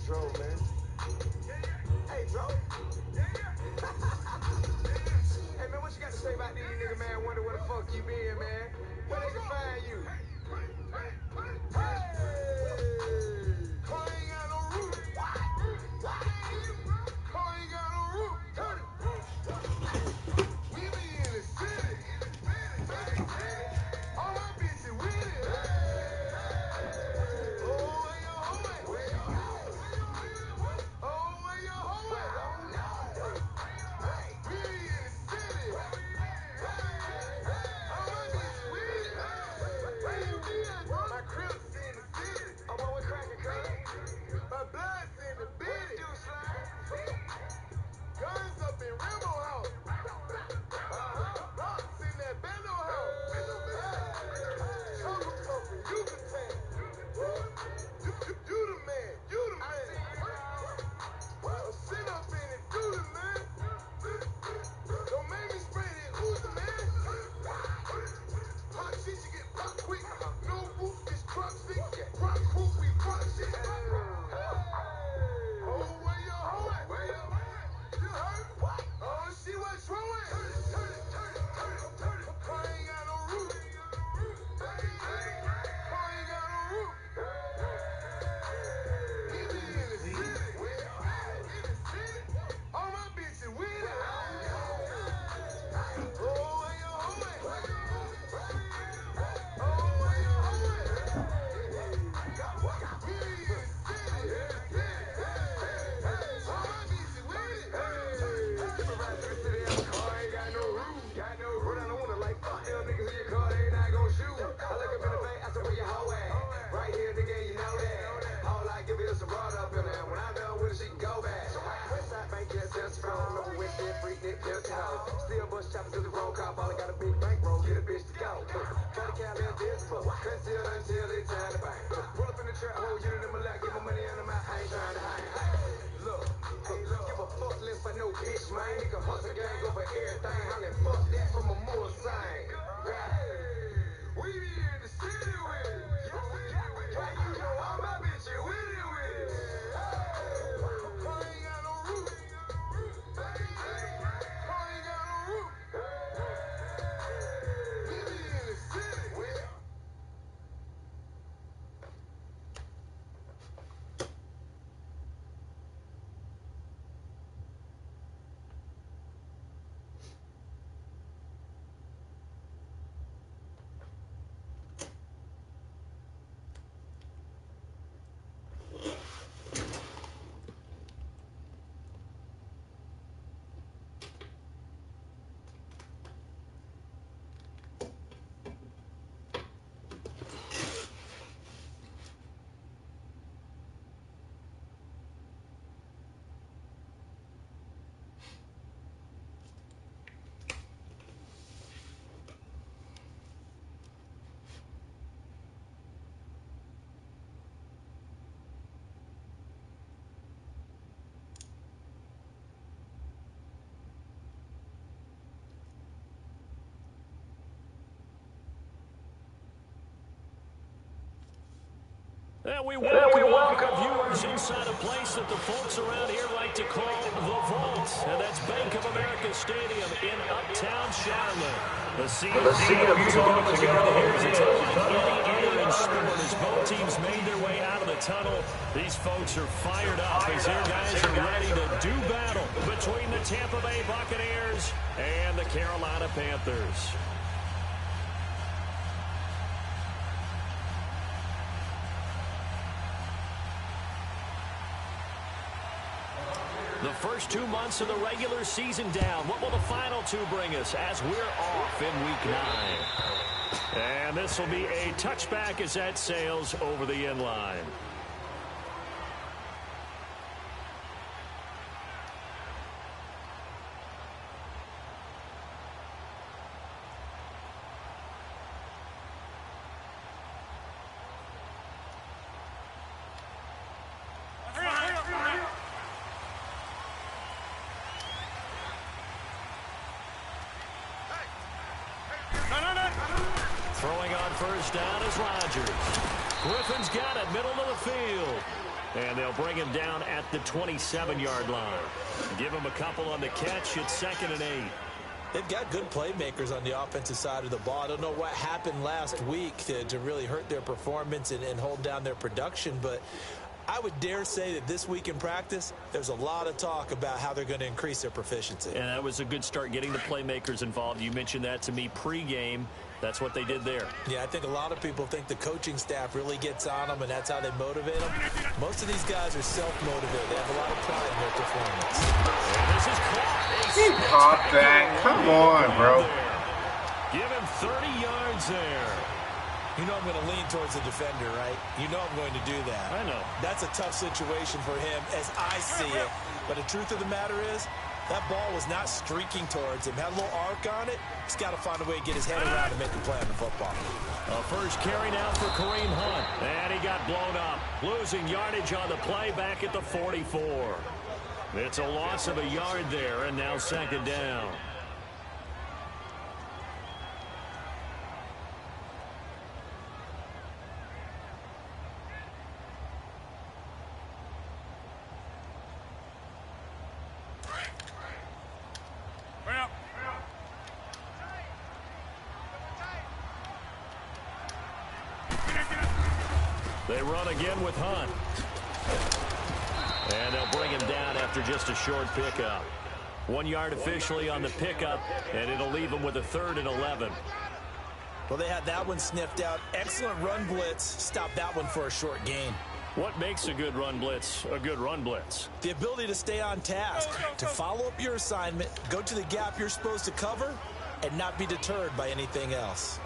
Dro, man. Hey, Dro. Hey, man, what you got to say about these niggas, man? Wonder where the fuck you been, man? Where they can find you? Hey! Car ain't got no roof. What? Car ain't got no roof. Turn it. We be in the city. All my bitches with it. Oh, where your hoe at? Where your hoe at? Oh, where your hoe at? We in the city. All my bitches with it. Where you be at, bro? My crib's in the city. I'm always cracking, cuz. My blood's in the bitty. Guns up in Rambo house. Rocks in that Bando house. Trouble come from Yucatan. You the man. You the man. Sit up in it. Do the man. Don't make me spray that. Who's the man? Pop shit, you get pop quick. No roof, this truck stick. Rock proof, we rock shit. Oh, where your hoe at? Where your hoe at? You heard? Oh, she was throwing. Turn it. Car ain't got no roof. Car ain't got no roof. He be in the city. All my bitches with it. Oh, where your hoe at? Oh, where your hoe at? We in the city. All my bitches with it. Tipping right through the city, that car ain't got no roof. Run down the window like, fuck them niggas in your car, they not gon' shoot. I look up in the face, I said, where your hoe at? Right here, nigga, you know that. All I give is a rod up in there. When I know with her, she can go back. Westside bank, yeah, still strong. Remember with that freak, that pill toe. Still bust choppers to the roll call. All I got a big bankroll, get a bitch to go. 40 cal invisible. Conceal until it's time to bang. Roll up in the trap, hold you in my lap, get my money in the mouth, I ain't trying to hang. Look, give a fuck list for no bitch, man. Nigga hustle gang over everything. Hollin' fuck that from a more sign. We be in the city with it. Like you know, all my bitches with it. Car ain't got no roof. Car ain't got no roof. We be in the city. And we welcome viewers inside a place that the folks around here like to call the Vault. And that's Bank of America Stadium in Uptown Charlotte. The scene of people going together here is it's unlike any other in sport as both teams made their way out of the tunnel. These folks are fired up as their guys are ready to do battle between the Tampa Bay Buccaneers and the Carolina Panthers. The first 2 months of the regular season down. What will the final two bring us as we're off in Week 9? And this will be a touchback as that sails over the end line. Throwing on first down is Rodgers. Griffin's got it, middle of the field. And they'll bring him down at the 27-yard line. Give him a couple on the catch. It's 2nd and 8. They've got good playmakers on the offensive side of the ball. I don't know what happened last week to really hurt their performance and hold down their production, but I would dare say that this week in practice, there's a lot of talk about how they're going to increase their proficiency. And that was a good start, getting the playmakers involved. You mentioned that to me pregame. That's what they did there. Yeah, I think a lot of people think the coaching staff really gets on them, and that's how they motivate them. Most of these guys are self-motivated. They have a lot of pride in their performance. And this is caught. He caught that. Come on, bro. Give him 30 yards there. You know I'm going to lean towards the defender, right? You know I'm going to do that. I know. That's a tough situation for him as I see it. But the truth of the matter is, that ball was not streaking towards him. Had a little arc on it. He's got to find a way to get his head around and make a play on the football. A first carry now for Kareem Hunt. And he got blown up. Losing yardage on the play back at the 44. It's a loss of a yard there, and now 2nd down. They run again with Hunt. And they'll bring him down after just a short pickup. 1 yard officially on the pickup, and it'll leave him with a 3rd and 11. Well, they had that one sniffed out. Excellent run blitz. Stopped that one for a short gain. What makes a good run blitz a good run blitz? The ability to stay on task, to follow up your assignment, go to the gap you're supposed to cover, and not be deterred by anything else.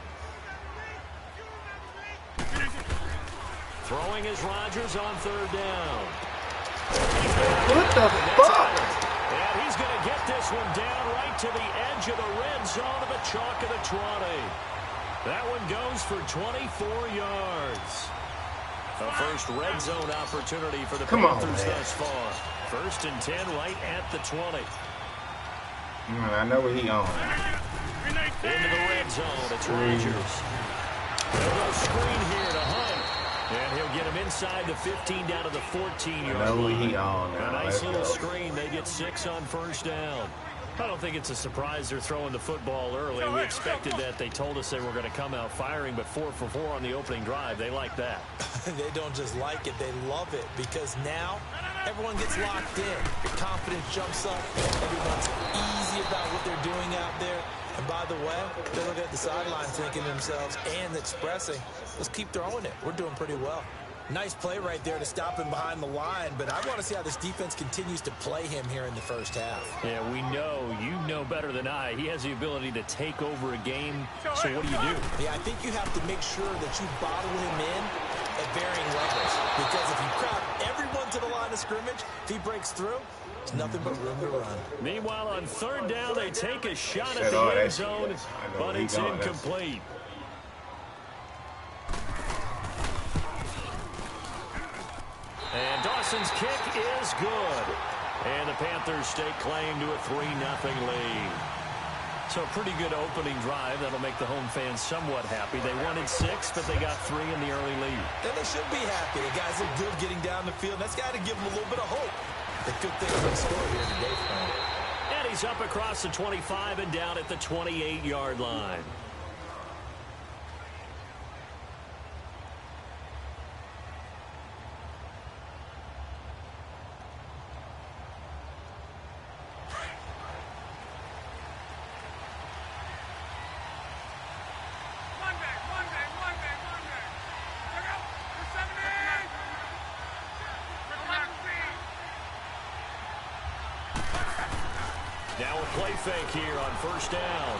Throwing is Rodgers on 3rd down. What the fuck? And he's going to get this one down right to the edge of the red zone of the chalk of the 20. That one goes for 24 yards. A first red zone opportunity for the Panthers thus far. 1st and 10 right at the 20. I know what he on. Into the red zone. It's Rodgers. They'll go screen here to Hunt. And he'll get him inside the 15 down to the 14-yard line. A nice little screen. They get 6 on 1st down. I don't think it's a surprise they're throwing the football early. We expected that. They told us they were going to come out firing, but 4 for 4 on the opening drive. They like that. They don't just like it. They love it because now everyone gets locked in. The confidence jumps up. Everyone's easy about what they're doing out there. And by the way, they look at the sideline thinking to themselves and expressing, let's keep throwing it. We're doing pretty well. Nice play right there to stop him behind the line, but I want to see how this defense continues to play him here in the first half. Yeah, we know. You know better than I. He has the ability to take over a game, so what do you do? Yeah, I think you have to make sure that you bottle him in at varying levels, because if you crowd everyone to the line of scrimmage, if he breaks through, there's nothing but room to run. Meanwhile, on 3rd down, they take a shot at the end zone, but it's incomplete. And Dawson's kick is good. And the Panthers stake claim to a 3-0 lead. So a pretty good opening drive. That'll make the home fans somewhat happy. They wanted 6, but they got 3 in the early lead. And they should be happy. The guys look good getting down the field. That's got to give them a little bit of hope. The good things in store here today, Frank. And he's up across the 25 and down at the 28-yard line. Now a play fake here on 1st down.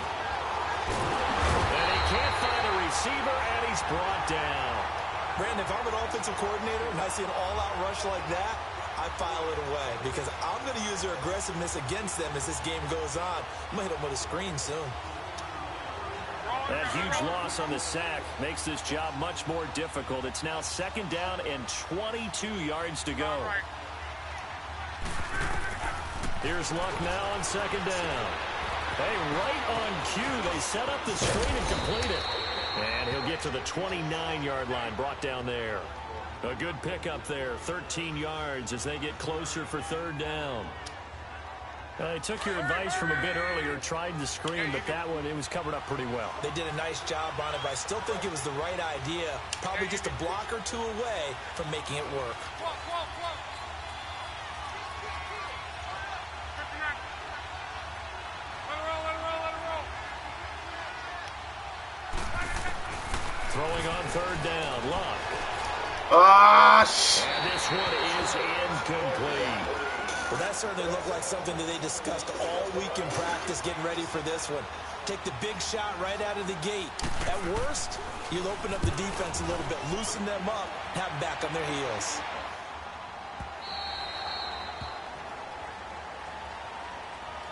And he can't find a receiver, and he's brought down. Brandon, if I'm an offensive coordinator and I see an all-out rush like that, I file it away because I'm going to use their aggressiveness against them as this game goes on. I'm going to hit them with a screen soon. That huge loss on the sack makes this job much more difficult. It's now 2nd down and 22 yards to go. Here's Luck now on 2nd down. Hey, right on cue, they set up the screen and complete it. And he'll get to the 29-yard line, brought down there. A good pickup there, 13 yards as they get closer for third down. I took your advice from a bit earlier, tried to screen, but that one, it was covered up pretty well. They did a nice job on it, but I still think it was the right idea. Probably just a block or two away from making it work. Throwing on third down, Luck. And this one is incomplete. Well, that certainly looked like something that they discussed all week in practice getting ready for this one. Take the big shot right out of the gate. At worst, you'll open up the defense a little bit, loosen them up, have them back on their heels.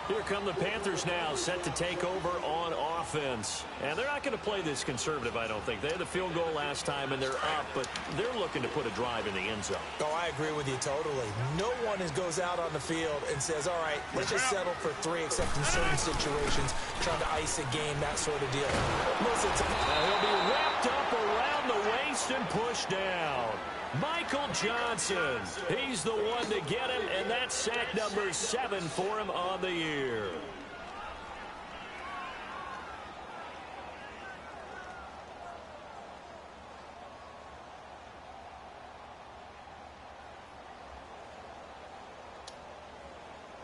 Here come the Panthers now, set to take over on offense. And they're not going to play this conservative, I don't think. They had the field goal last time, and they're up, but they're looking to put a drive in the end zone. Oh, I agree with you totally. No one goes out on the field and says, all right, let's just settle for 3, except in certain situations, trying to ice a game, that sort of deal. He'll be wrapped up around the waist and pushed down. Michael Johnson, he's the one to get him, and that's sack number 7 for him on the year.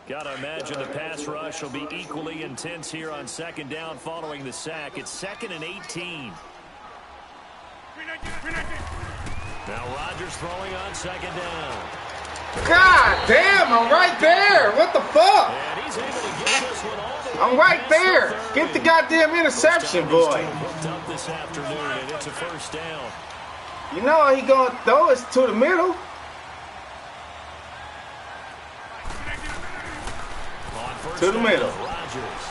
Got to imagine the pass rush will be equally intense here on second down following the sack. It's 2nd and 18. Now Rodgers throwing on second down. God damn, I'm right there. What the fuck? And he's able to get this one all the way I'm right past there. the 30. Get the goddamn interception, boy. Hooked up this afternoon, and it's a first down. You know how he gonna throw it to the middle? On first To the down, middle. Rodgers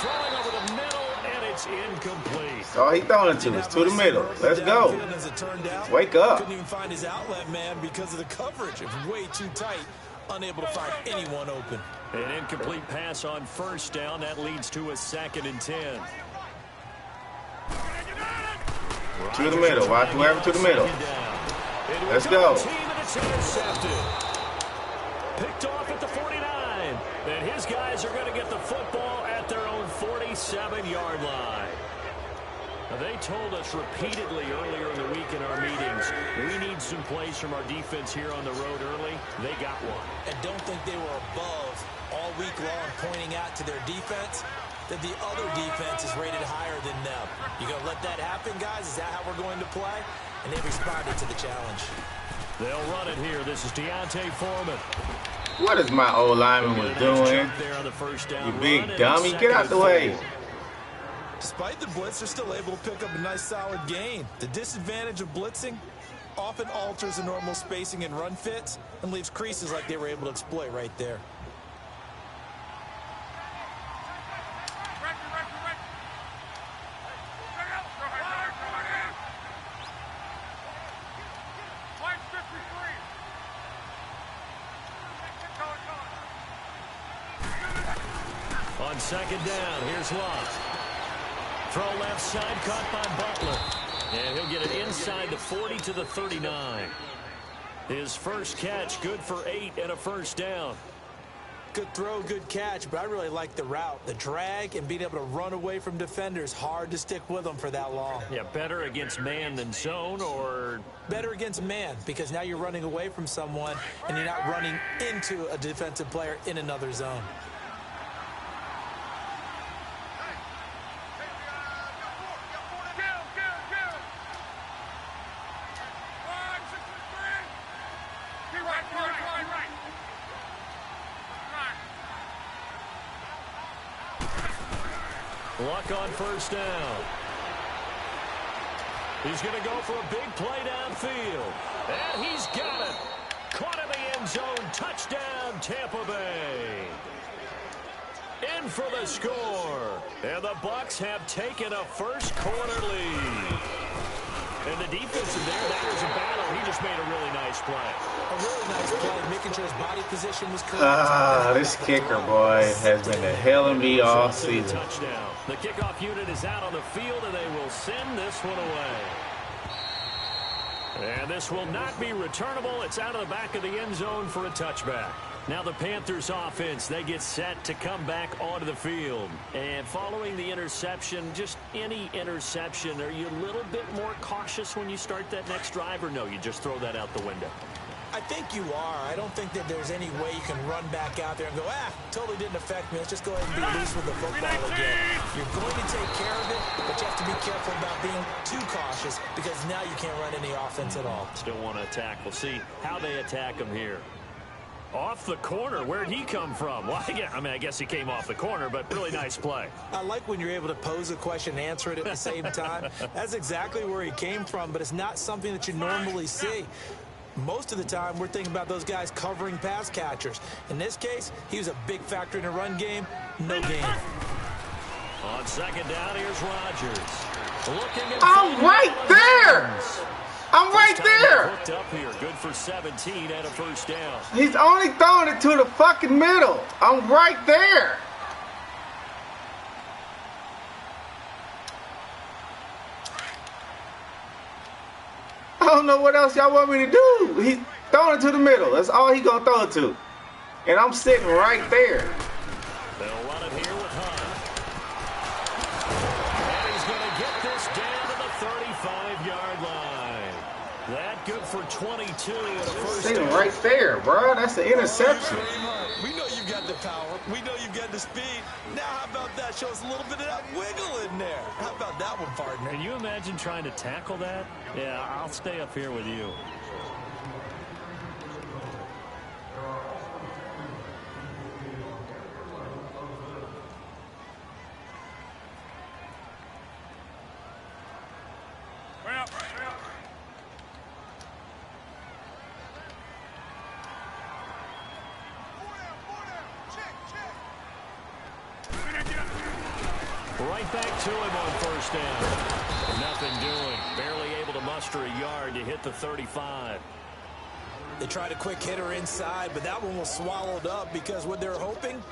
throwing over the middle, and it's incomplete. Oh, he throwing it to us. To the middle. Let's go. As it turned out, Wake up. couldn't even find his outlet man because of the coverage. It was way too tight. Unable to find anyone open. An incomplete pass on first down. That leads to a 2nd and 10. To the middle. Watch whoever to the middle. Let's go. It's intercepted. Picked off at the 49. And his guys are going to get the football at their own 47-yard line. Now, they told us repeatedly earlier in the week in our meetings, we need some plays from our defense here on the road early. They got one. And don't think they were above all week long pointing out to their defense that the other defense is rated higher than them. You going to let that happen, guys? Is that how we're going to play? And they responded to the challenge. They'll run it here. This is Deontay Foreman. What is my old lineman was doing? You big dummy. Get out the way. Despite the blitz, they're still able to pick up a nice solid gain. The disadvantage of blitzing often alters the normal spacing and run fits and leaves creases like they were able to exploit right there. On second down, here's Love. Throw left side, caught by Butler. And he'll get it inside the 40 to the 39. His first catch, good for 8 and a first down. Good throw, good catch, but I really like the route. The drag and being able to run away from defenders, hard to stick with them for that long. Yeah, better against man than zone, or? Better against man, because now you're running away from someone and you're not running into a defensive player in another zone. Luck on first down. He's going to go for a big play downfield. And he's got it. Caught in the end zone. Touchdown, Tampa Bay. In for the score. And the Bucs have taken a first quarter lead. And the defensive there was a battle. He just made a really nice play. A really nice play, making sure his body position was correct. This kicker, boy, has been the hell of me all season. Touchdown. The kickoff unit is out on the field, and they will send this one away. And this will not be returnable. It's out of the back of the end zone for a touchback. Now the Panthers offense, they get set to come back onto the field. And following the interception, just any interception, are you a little bit more cautious when you start that next drive, or no, you just throw that out the window? I think you are. I don't think that there's any way you can run back out there and go, totally didn't affect me. Let's just go ahead and be loose with the football again. You're going to take care of it, but you have to be careful about being too cautious because now you can't run any offense at all. Still want to attack. We'll see how they attack him here. Off the corner. Where'd he come from? Well, I guess he came off the corner, but really nice play. I like when you're able to pose a question and answer it at the same time. That's exactly where he came from, but it's not something that you normally see. Most of the time, we're thinking about those guys covering pass catchers. In this case, he was a big factor in the run game. No gain. On second down, here's Rodgers. I'm right there. I'm right there. Hooked up here. Good for 17 and a first down. He's only throwing it to the fucking middle. I'm right there. I don't know what else y'all want me to do. He's throwing it to the middle. That's all he's going to throw it to. And I'm sitting right there. They'll run it here with Hunt. And he's going to get this down to the 35-yard line. That good for 22 and a first Sitting down. right there, bro. That's an interception. We know you've got the power. We know you've got the speed. Now how about that? Show us a little bit of that wiggle in there. How about that one, partner? Can you imagine trying to tackle that? Yeah, I'll stay up here with you. Right back to him on first down. Nothing doing. Barely able to muster a yard to hit the 35. They tried a quick hitter inside, but that one was swallowed up because what they're hoping,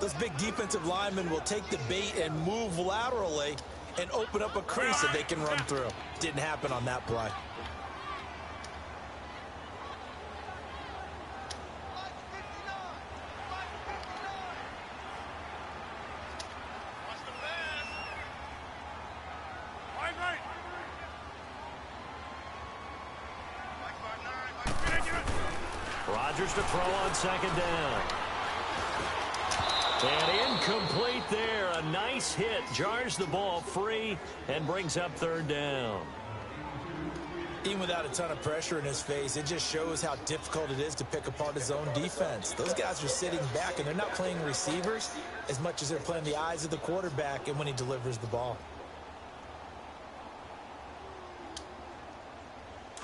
those big defensive linemen will take the bait and move laterally and open up a crease that they can run through. Didn't happen on that play. Rodgers to throw on second down. And incomplete there. A nice hit. Jars the ball free and brings up third down. Even without a ton of pressure in his face, it just shows how difficult it is to pick apart his own defense. Those guys are sitting back, and they're not playing receivers as much as they're playing the eyes of the quarterback and when he delivers the ball.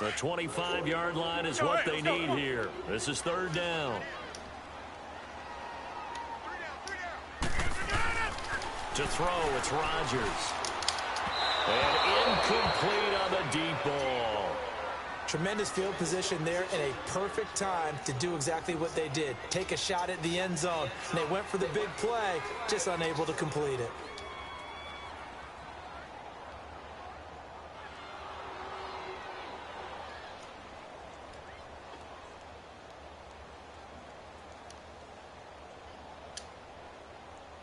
The 25-yard line is what they need here. This is third down. To throw, it's Rodgers. And incomplete on the deep ball. Tremendous field position there and a perfect time to do exactly what they did. Take a shot at the end zone. And they went for the big play, just unable to complete it.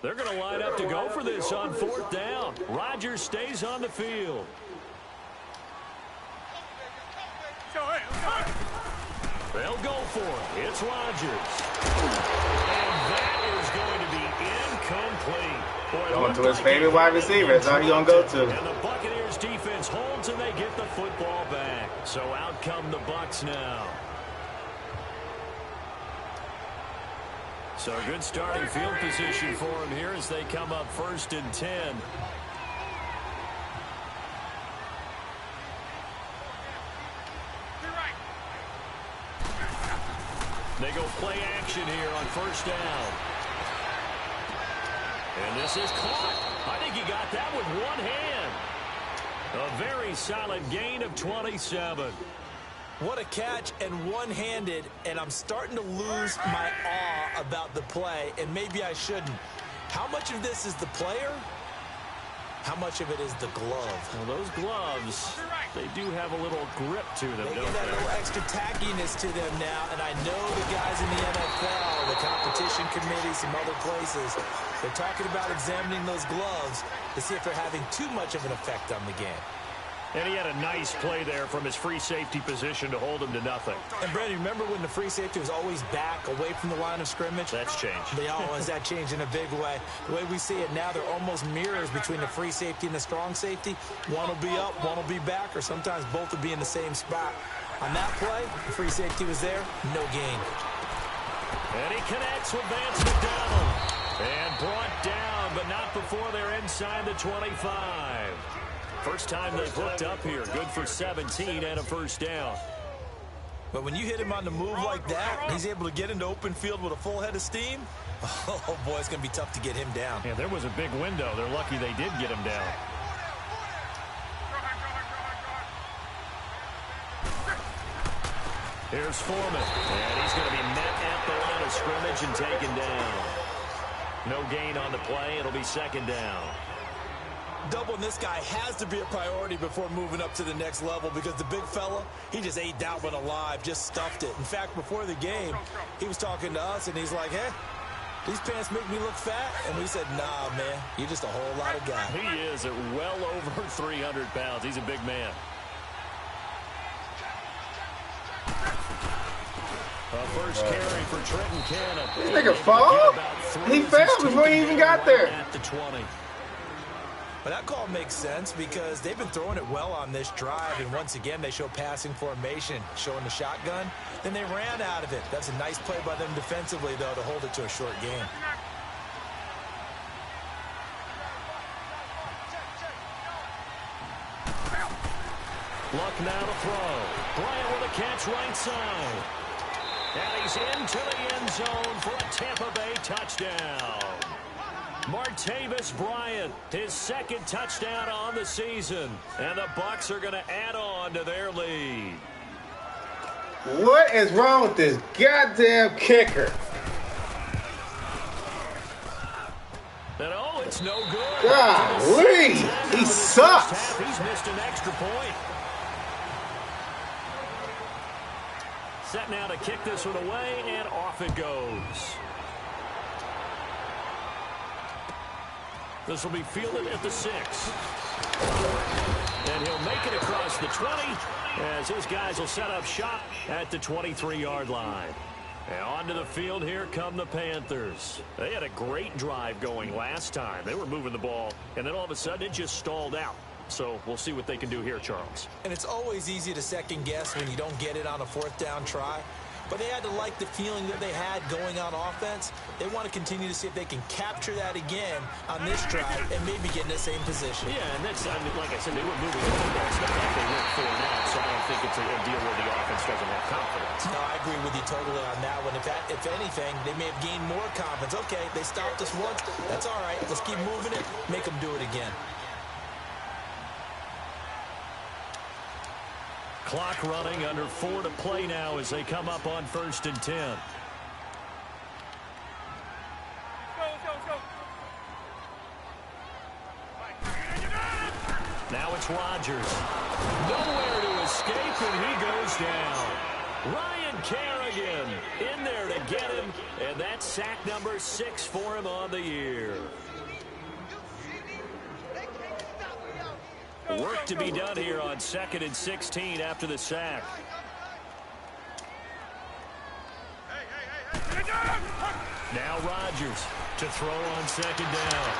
They're going to line up to go for this on fourth down. Rodgers stays on the field. They'll go for it. It's Rodgers. And that is going to be incomplete. Boy, Going to his favorite wide receiver. That's all he's going to go to. And the Buccaneers defense holds and they get the football back. So out come the Bucs now. So good starting field position for him here as they come up 1st and 10. They go play action here on first down. And this is caught. I think he got that with one hand. A very solid gain of 27. What a catch and one-handed, and I'm starting to lose my awe about the play, and maybe I shouldn't. How much of this is the player? How much of it is the glove? Well, those gloves, they do have a little grip to them, They don't give that they? little extra tackiness to them now, and I know the guys in the NFL, the competition committee, some other places, they're talking about examining those gloves to see if they're having too much of an effect on the game. And he had a nice play there from his free safety position to hold him to nothing. And, Brandon, remember when the free safety was always back, away from the line of scrimmage? That's changed. They always that changed in a big way. The way we see it now, they're almost mirrors between the free safety and the strong safety. One will be up, one will be back, or sometimes both will be in the same spot. On that play, the free safety was there, no gain. And he connects with Vance McDonald. And brought down, but not before they're inside the 25. First time they've hooked up here. Good for 17 and a first down. But when you hit him on the move like that, he's able to get into open field with a full head of steam. Oh, boy, it's going to be tough to get him down. Yeah, there was a big window. They're lucky they did get him down. Here's Foreman. And he's going to be met at the line of scrimmage and taken down. No gain on the play. It'll be second down. Doubling this guy has to be a priority before moving up to the next level because the big fella, he just ate that one alive, just stuffed it. In fact, before the game, he was talking to us, and he's like, hey, these pants make me look fat. And we said, nah, man, you're just a whole lot of guy. He is at well over 300 pounds. He's a big man. A first carry for Trenton Cannon. This nigga fall? He fell before he even got there. At the 20. But that call makes sense because they've been throwing it well on this drive, and once again they show passing formation, showing the shotgun. Then they ran out of it. That's a nice play by them defensively, though, to hold it to a short game. Luck now to throw. Bryant with a catch right side. And he's into the end zone for a Tampa Bay touchdown. Martavis Bryant, his second touchdown on the season. And the Bucs are going to add on to their lead. What is wrong with this goddamn kicker? And oh, it's no good. Golly, he sucks. He's missed an extra point. Set now to kick this one away, and off it goes. This will be fielded at the 6. And he'll make it across the 20 as his guys will set up shop at the 23-yard line. And onto the field, here come the Panthers. They had a great drive going last time. They were moving the ball, and then all of a sudden it just stalled out. So we'll see what they can do here, Charles. And it's always easy to second guess when you don't get it on a fourth down try. But they had to like the feeling that they had going on offense. They want to continue to see if they can capture that again on this drive and maybe get in the same position. Yeah, and that's, I mean, like I said, they were moving the football. It's not like they went 4 and out, so I don't think it's a deal where the offense doesn't have confidence. No, I agree with you totally on that one. If anything, they may have gained more confidence. Okay, they stopped us once. That's all right. Let's keep moving it. Make them do it again. Clock running, under 4 to play now as they come up on 1st and 10. Now it's Rodgers. Nowhere to escape, and he goes down. Ryan Kerrigan in there to get him, and that's sack number 6 for him on the year. Work to be done here on 2nd and 16 after the sack. Now Rodgers to throw on 2nd down.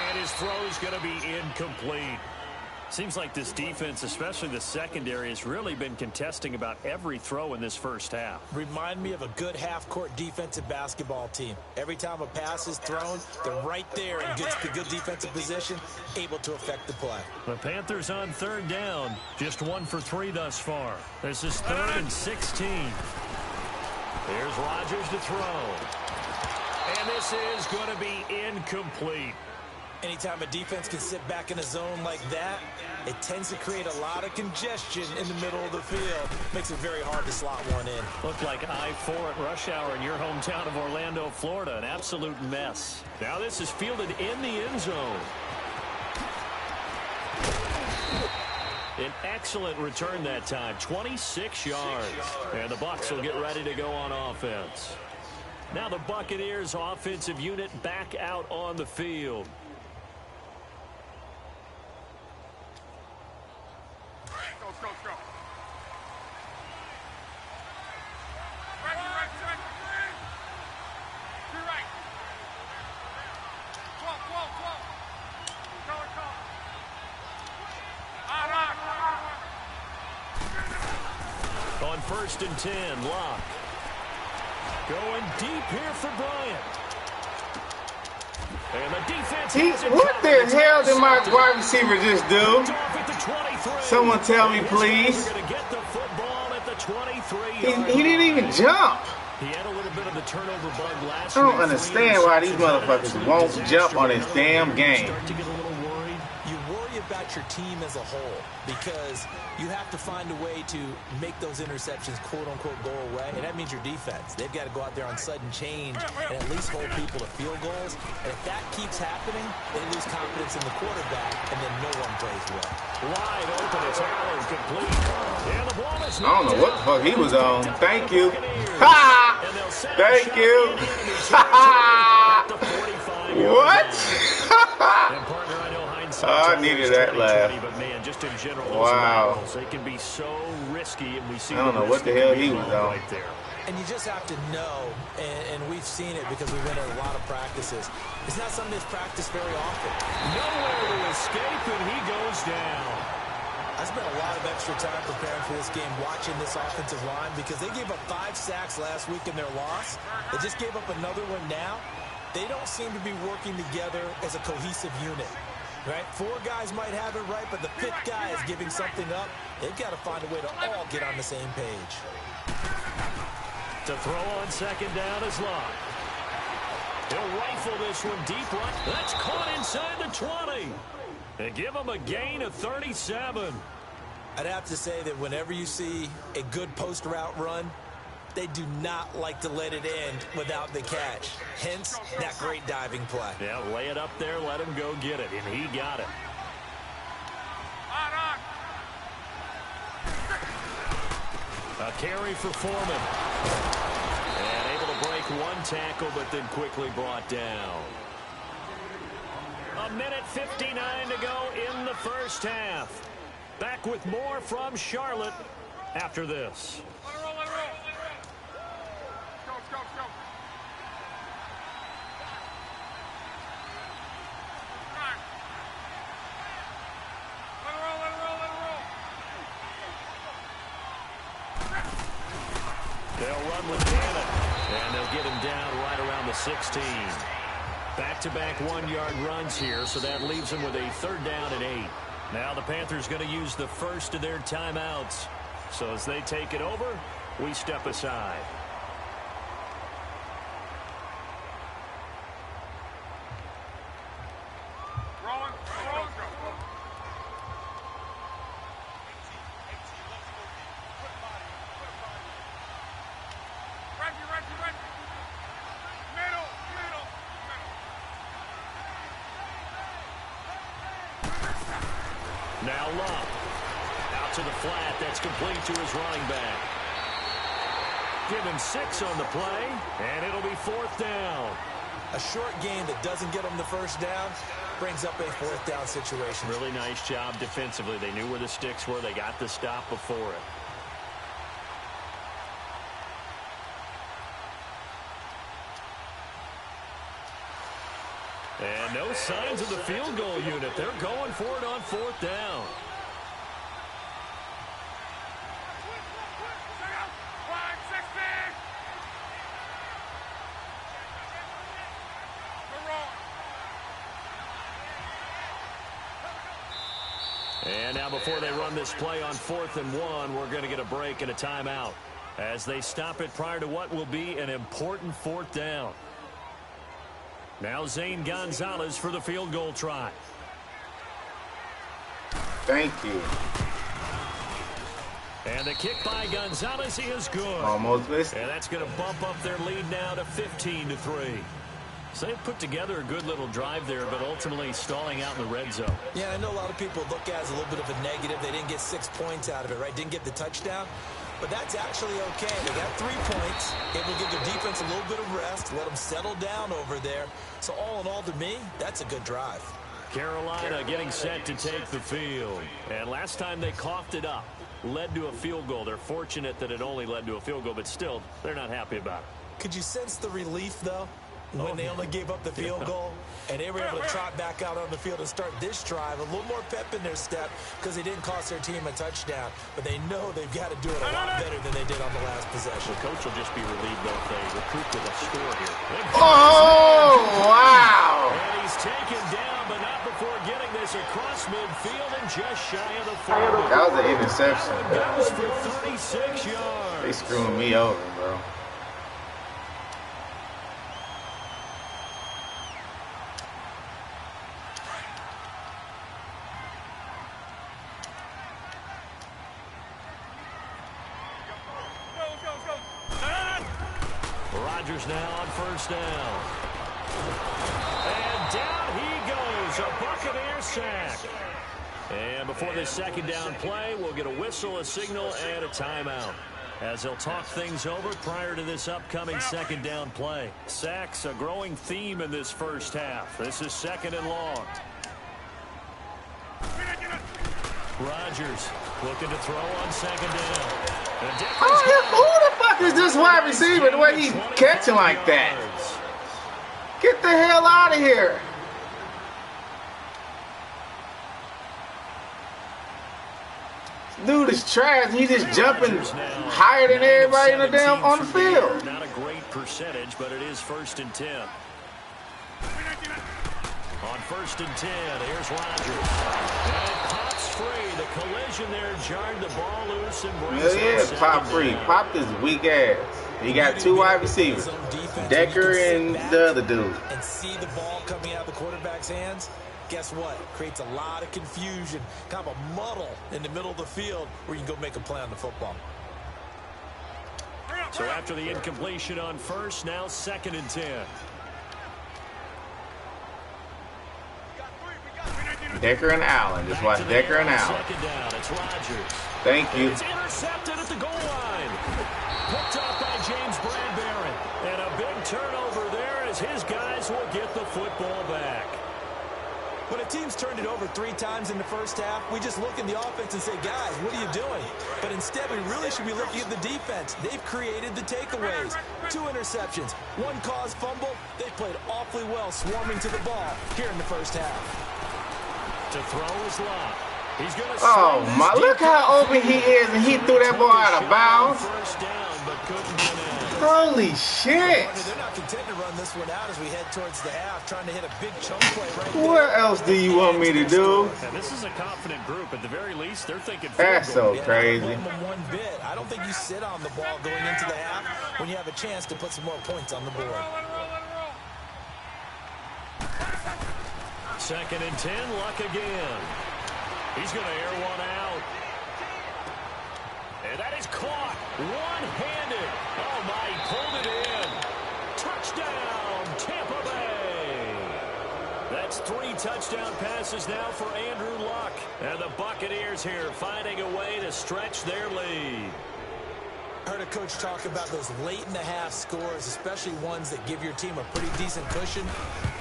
And his throw is going to be incomplete. Seems like this defense, especially the secondary, has really been contesting about every throw in this first half. Remind me of a good half-court defensive basketball team. Every time a pass is thrown, they're right there in good defensive position, able to affect the play. The Panthers on 3rd down, just 1 for 3 thus far. This is 3rd and 16. There's Rodgers to throw. And this is going to be incomplete. Anytime a defense can sit back in a zone like that, it tends to create a lot of congestion in the middle of the field. Makes it very hard to slot one in. Looked like I-4 at rush hour in your hometown of Orlando, Florida. An absolute mess. Now this is fielded in the end zone. An excellent return that time, 26 yards. And the Bucs will get ready to go on offense. Now the Buccaneers offensive unit back out on the field. Go. Right. You're right. Whoa. On 1st and 10, Locke. Going deep here for Bryant. And the defense. What the hell did my wide receiver just do? Someone tell me, please. He didn't even jump. He had a little bit of the turnover bug last I don't week. understand why these motherfuckers won't jump on this damn game. Start to get a little worried. You worry about your team as a whole because you have to find a way to make those interceptions, quote-unquote, go away, and that means your defense. They've got to go out there on sudden change and at least hold people to field goals, and if that keeps happening, they lose confidence in the quarterback, and then no one plays well. Wide open, it's Allen complete. And the ball is I don't know what the fuck he was on. Thank you. Ha! Thank you. Ha! What? I needed that laugh. But man, just in general, wow. They can be so risky, and we see. I don't know what the hell he was on. Right there. And you just have to know, and we've seen it because we've been at a lot of practices. It's not something that's practiced very often. Nowhere to escape, and he goes down. I spent a lot of extra time preparing for this game, watching this offensive line, because they gave up 5 sacks last week in their loss. They just gave up another one now. They don't seem to be working together as a cohesive unit. Right? 4 guys might have it right, but the 5th guy is giving something up. They've got to find a way to all get on the same page. To throw on 2nd down is Locke. He'll rifle this one deep right. That's caught inside the 20. They give him a gain of 37. I'd have to say that whenever you see a good post route run, they do not like to let it end without the catch. Hence, that great diving play. Yeah, lay it up there, let him go get it, and he got it. A carry for Foreman. And able to break 1 tackle, but then quickly brought down. 1:59 to go in the first half. Back with more from Charlotte after this. Go. They'll run with Gannon, and they'll get him down right around the 16. Back-to-back 1-yard runs here, so that leaves them with a 3rd down and 8. Now the Panthers going to use the first of their timeouts. So as they take it over, we step aside. Now Love. Out to the flat. That's complete to his running back. Give him 6 on the play, and it'll be 4th down. A short gain that doesn't get them the first down brings up a 4th down situation. Really nice job defensively. They knew where the sticks were. They got the stop before it. And no signs of the field goal unit. They're going for it on 4th down. And now before they run this play on 4th and 1, we're going to get a break and a timeout as they stop it prior to what will be an important 4th down. Now Zane Gonzalez for the field goal try. Thank you. And the kick by Gonzalez is good. Almost missed. And that's going to bump up their lead now to 15-3. So they've put together a good little drive there, but ultimately stalling out in the red zone. Yeah, I know a lot of people look at it as a little bit of a negative. They didn't get 6 points out of it, right? Didn't get the touchdown. But that's actually okay. They got 3 points. It will give their defense a little bit of rest, let them settle down over there. So all in all, to me, that's a good drive. Carolina getting set to take the field. And last time they coughed it up, led to a field goal. They're fortunate that it only led to a field goal, but still, they're not happy about it. Could you sense the relief, though, when they only gave up the field goal and they were able to trot back out on the field and start this drive? A little more pep in their step because they didn't cost their team a touchdown, but they know they've got to do it a lot better than they did on the last possession. The coach will just be relieved, though, if they recruit with a score here. Oh, wow. And he's taken down, but not before getting this across midfield and just shy of the 40. That was an interception. Goes for 36 yards. They screwing me over, bro. Rodgers now on first down. And down he goes. A Buccaneer sack. And before this second down play, we'll get a whistle, a signal, and a timeout, as they'll talk things over prior to this upcoming second down play. Sacks, a growing theme in this first half. This is second and long. Rodgers looking to throw on second down. Who the fuck is this wide receiver the way he's catching like that? Get the hell out of here. Dude is trash. He's just jumping higher than everybody in the damn on the field. Not a great percentage, but it is first and 10. On first and 10, here's Rodgers. And it pops free. The collision there jarred the ball loose and brings Yeah, pop free. Pop this weak ass. He got 2 wide receivers, Decker and the other dude. And see the ball coming out of the quarterback's hands. Guess what? Creates a lot of confusion, kind of a muddle in the middle of the field where you can go make a play on the football. So after the incompletion on first, now second and 10. Decker and Allen. Just watch Decker and Allen. Second down, it's Rodgers. Thank you. It's intercepted at the goal line. Picked up by James Bradbury. And a big turnover there as his guys will get the football back. When a team's turned it over 3 times in the first half, we just look in the offense and say, guys, what are you doing? But instead, we really should be looking at the defense. They've created the takeaways. 2 interceptions, 1 caused fumble. They've played awfully well swarming to the ball here in the first half. To throw is Locke. He's going to my, look how open he is, and he threw that ball out of bounds. First down, but couldn't get in. Holy shit. They're not content to run this one out as we head towards the half, trying to hit a big chunk play right there. What else do you want me to do? And this is a confident group. At the very least, they're thinking That's so crazy. I don't blame them one bit. I don't think you sit on the ball going into the half when you have a chance to put some more points on the board. Second and 10, Luck again. He's going to air one out. And that is caught one-handed. Oh, my, he pulled it in. Touchdown, Tampa Bay. That's 3 touchdown passes now for Andrew Luck. And the Buccaneers here finding a way to stretch their lead. I heard a coach talk about those late-in-the-half scores, especially ones that give your team a pretty decent cushion.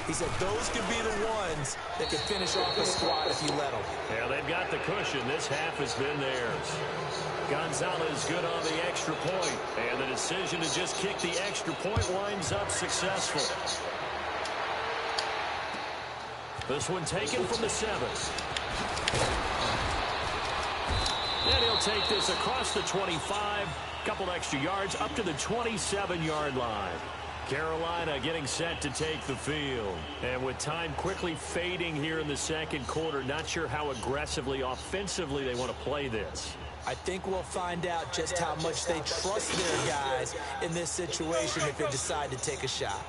He said those could be the ones that could finish off a squad if you let them. Yeah, they've got the cushion. This half has been theirs. Gonzalez good on the extra point. And the decision to just kick the extra point winds up successful. This one taken from the 7. And he'll take this across the 25. Couple extra yards up to the 27-yard line. Carolina getting set to take the field. And with time quickly fading here in the second quarter, not sure how aggressively, offensively they want to play this. I think we'll find out just how much they trust their guys in this situation if they decide to take a shot.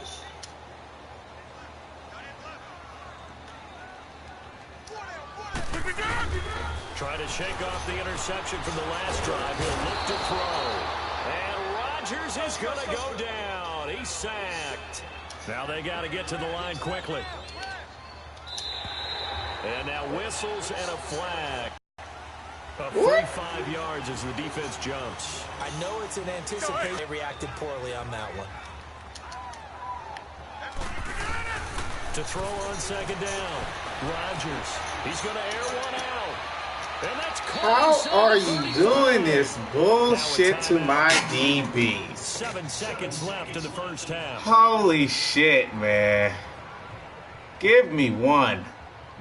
Try to shake off the interception from the last drive. He'll look to throw. And Rodgers is going to go down. He's sacked. Now they got to get to the line quickly. And now whistles and a flag. A free 5 yards as the defense jumps. I know it's in anticipation. They reacted poorly on that one. To throw on second down. Rodgers. He's going to air one out. And that's How are you doing this bullshit to my DBs? 7 seconds left in the first half. Holy shit, man. Give me one.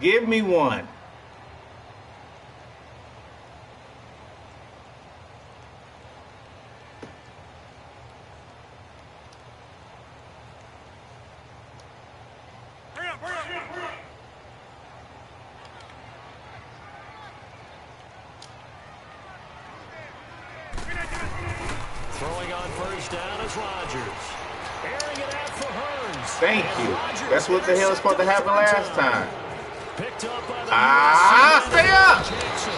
Give me one. Throwing on first down is Rodgers. Airing it out for Hearns. Thank you. That's what the hell was supposed to happen last time. Picked up by the Stay up! Jackson.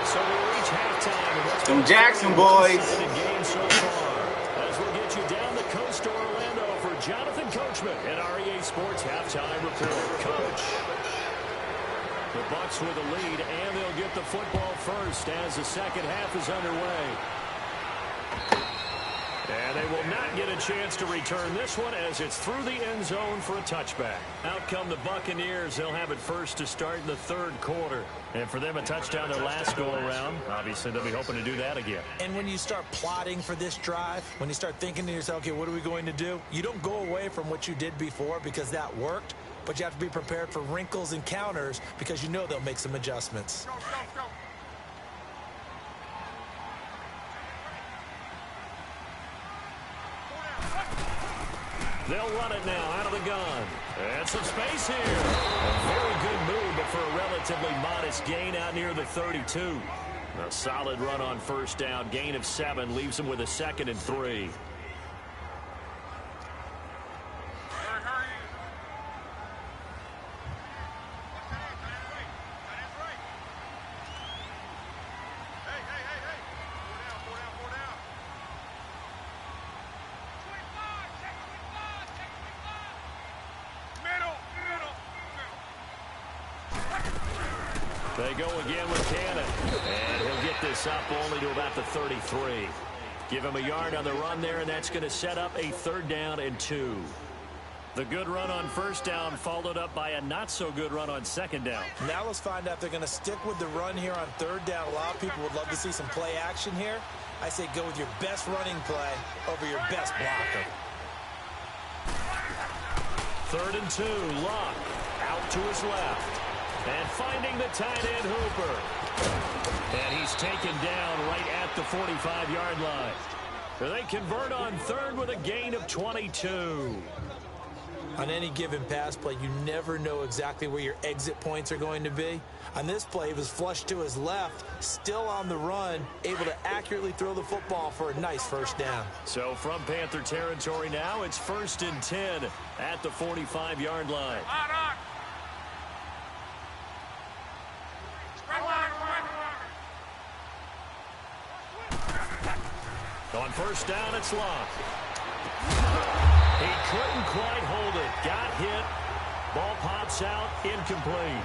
So we reach halftime. Them Jackson boys. Game so far. As we'll get you down the coast to Orlando for Jonathan Coachman at REA Sports Halftime Report. Coach. The Bucs with the lead, and they'll get the football first as the second half is underway. And they will not get a chance to return this one as it's through the end zone for a touchback. Out come the Buccaneers. They'll have it first to start in the third quarter. And for them, a touchdown their last go-around. Obviously, they'll be hoping to do that again. And when you start plotting for this drive, when you start thinking to yourself, okay, what are we going to do? You don't go away from what you did before because that worked. But you have to be prepared for wrinkles and counters because you know they'll make some adjustments. They'll run it now out of the gun. And some space here. A very good move, but for a relatively modest gain out near the 32. A solid run on first down. Gain of 7 leaves them with a 2nd and 3. They go again with Cannon. And he'll get this up only to about the 33. Give him a yard on the run there, and that's going to set up a 3rd down and 2. The good run on first down followed up by a not-so-good run on 2nd down. Now let's find out if they're going to stick with the run here on 3rd down. A lot of people would love to see some play action here. I say go with your best running play over your best blocker. 3rd and 2, Luck out to his left. And finding the tight end Hooper. And he's taken down right at the 45-yard line. They convert on 3rd with a gain of 22. On any given pass play, you never know exactly where your exit points are going to be. On this play, he was flushed to his left, still on the run, able to accurately throw the football for a nice 1st down. So from Panther territory now, it's 1st and 10 at the 45-yard line. On first down, it's Luck. He couldn't quite hold it. Got hit. Ball pops out. Incomplete.